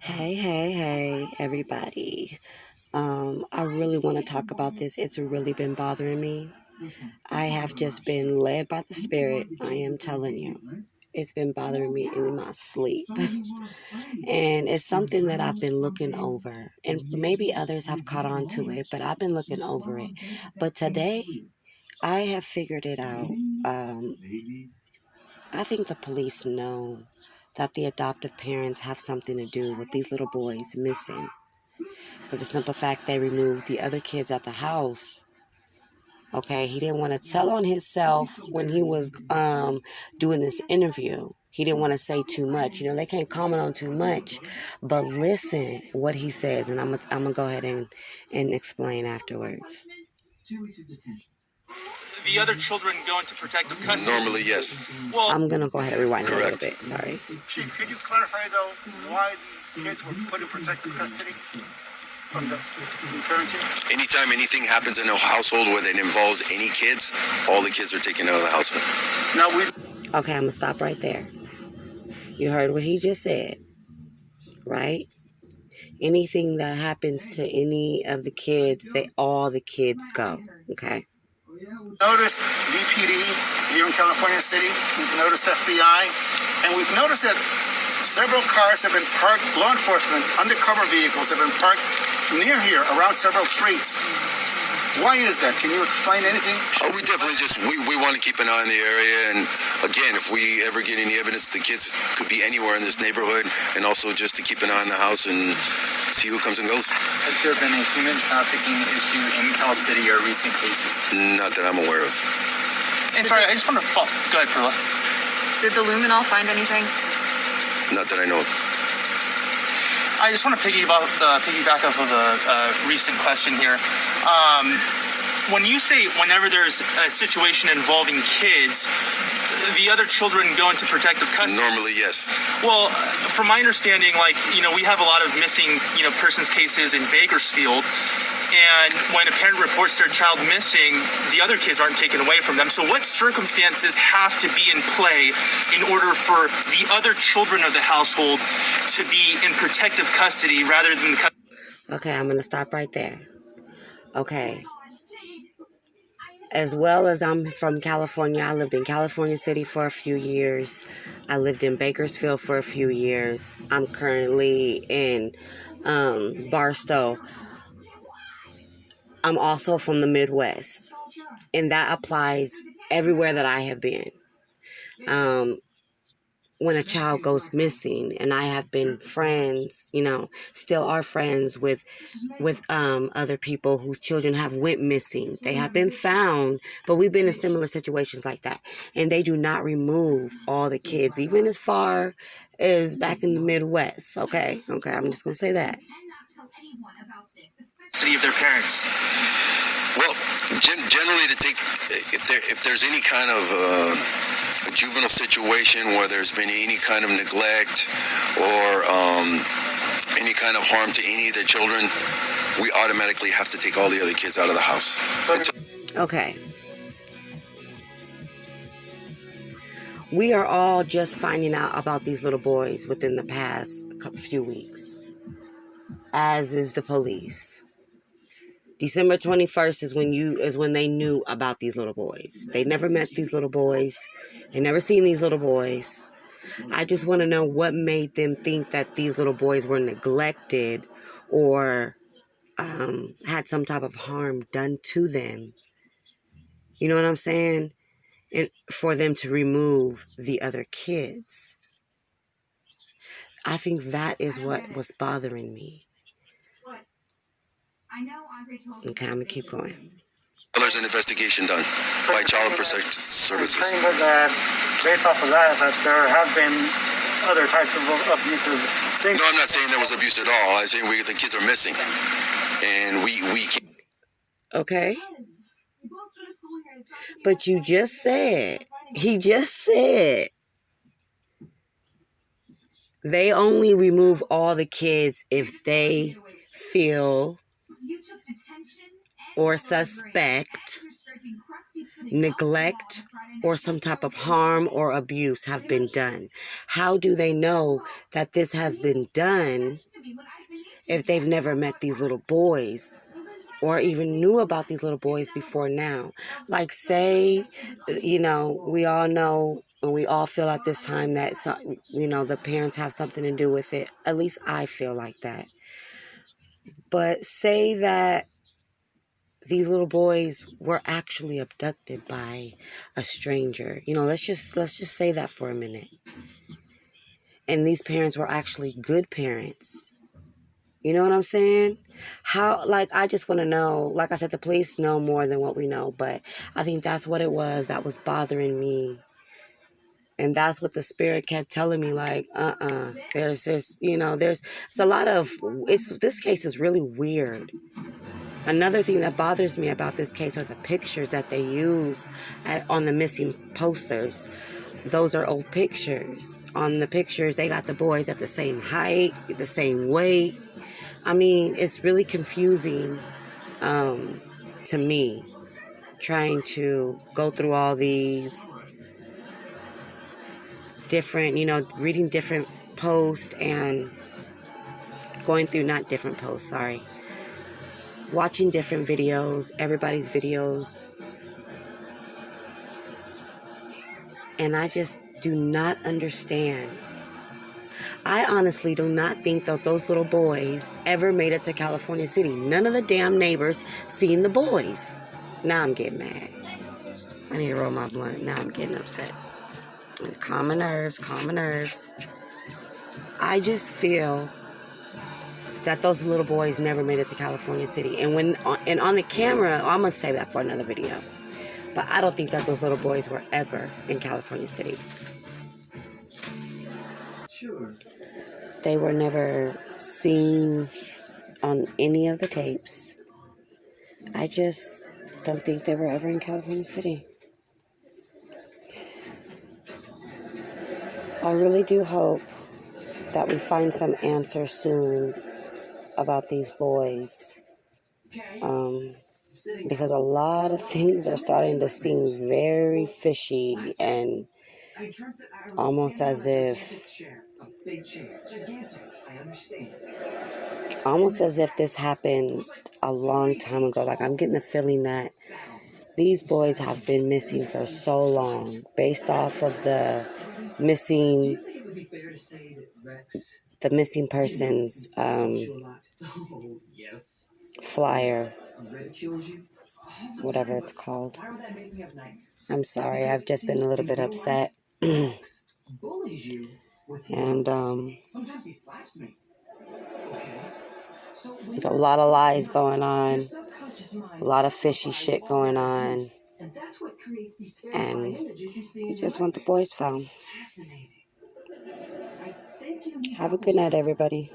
Hey, everybody. I really want to talk about this. It's really been bothering me. I have just been led by the Spirit. I am telling you. It's been bothering me in my sleep. And it's something that I've been looking over. And maybe others have caught on to it, but I've been looking over it. But today, I have figured it out. I think the police know that the adoptive parents have something to do with these little boys missing. For the simple fact they removed the other kids at the house. Okay, he didn't want to tell on himself when he was doing this interview. He didn't want to say too much. You know, they can't comment on too much. But listen what he says, and I'm gonna go ahead and explain afterwards. The other children go into protective custody? Normally, yes. Well, I'm going to go ahead and rewind a little bit. Sorry. Chief, could you clarify, though, why these kids were put in protective custody from the parents here? Anytime anything happens in a household where it involves any kids, all the kids are taken out of the household. Okay, I'm going to stop right there. You heard what he just said, right? Anything that happens to any of the kids, all the kids go, okay? Noticed BPD here in California City, we've noticed FBI, and we've noticed that several cars have been parked, law enforcement, undercover vehicles have been parked near here, around several streets. Why is that? Can you explain anything? Oh, we definitely we want to keep an eye on the area, and again, if we ever get any evidence the kids could be anywhere in this neighborhood, and also just to keep an eye on the house and see who comes and goes. Has there been a human trafficking issue in Cal City or recent cases? Not that I'm aware of. And sorry, I just want to follow. Go ahead, Perla. Did the Luminol find anything? Not that I know of. I just want to piggyback off of a recent question here. When you say whenever there's a situation involving kids, the other children go into protective custody? Normally, yes. Well, from my understanding, we have a lot of missing, persons cases in Bakersfield, and when a parent reports their child missing, the other kids aren't taken away from them. So what circumstances have to be in play in order for the other children of the household to be in protective custody rather than... Okay, I'm going to stop right there. Okay. As well as I'm from California, I lived in California City for a few years. I lived in Bakersfield for a few years. I'm currently in Barstow. I'm also from the Midwest, and that applies everywhere that I have been. When a child goes missing, and I have been friends, still are friends with other people whose children have went missing. They have been found, but we've been in similar situations like that. And they do not remove all the kids, even as far as back in the Midwest. Okay, I'm just going to say that. City of their parents. Well, generally to take, if there's any kind of a juvenile situation where there's been any kind of neglect or any kind of harm to any of the children, we automatically have to take all the other kids out of the house. Okay. We are all just finding out about these little boys within the past few weeks, as is the police. December 21st is when they knew about these little boys. They never met these little boys. They never seen these little boys. I just want to know what made them think that these little boys were neglected or had some type of harm done to them. You know what I'm saying? And for them to remove the other kids. I think that is what was bothering me. Okay, I'm going to keep going. There's an investigation done by Child Protective Services. Based off of that there have been other types of abusive things. No, I'm not saying there was abuse at all. I'm saying the kids are missing. And we can't. Okay. But he just said, they only remove all the kids if they feel or suspect neglect or some type of harm or abuse have been done? How do they know that this has been done if they've never met these little boys or even knew about these little boys before now? Like, say, we all know and we all feel at this time that, the parents have something to do with it. At least I feel like that. But say that these little boys were actually abducted by a stranger. Let's just say that for a minute. And these parents were actually good parents. You know what I'm saying? I just want to know, like I said, the police know more than what we know, but I think that's what it was that was bothering me. And that's what the spirit kept telling me, like, there's a lot of, this case is really weird. Another thing that bothers me about this case are the pictures that they use on the missing posters. Those are old pictures. On the pictures, they got the boys at the same height, the same weight. I mean, it's really confusing to me, trying to go through all these different, reading different posts and going through, not different posts, sorry. Watching different videos, everybody's videos. And I just do not understand. I honestly do not think that those little boys ever made it to California City. None of the damn neighbors seen the boys. Now I'm getting mad. I need to roll my blunt. Now I'm getting upset. Calm my nerves. I just feel that those little boys never made it to California City. And on the camera, I'm going to save that for another video. But I don't think that those little boys were ever in California City. Sure. They were never seen on any of the tapes. I just don't think they were ever in California City. I really do hope that we find some answers soon about these boys. Because a lot of things are starting to seem very fishy and almost as if this happened a long time ago. Like, I'm getting the feeling that these boys have been missing for so long, based off of the missing persons flyer, whatever it's called. I'm sorry, I've just been a little bit upset. And there's a lot of lies going on, a lot of fishy shit going on, and we just want the boys found. Have a good night, everybody.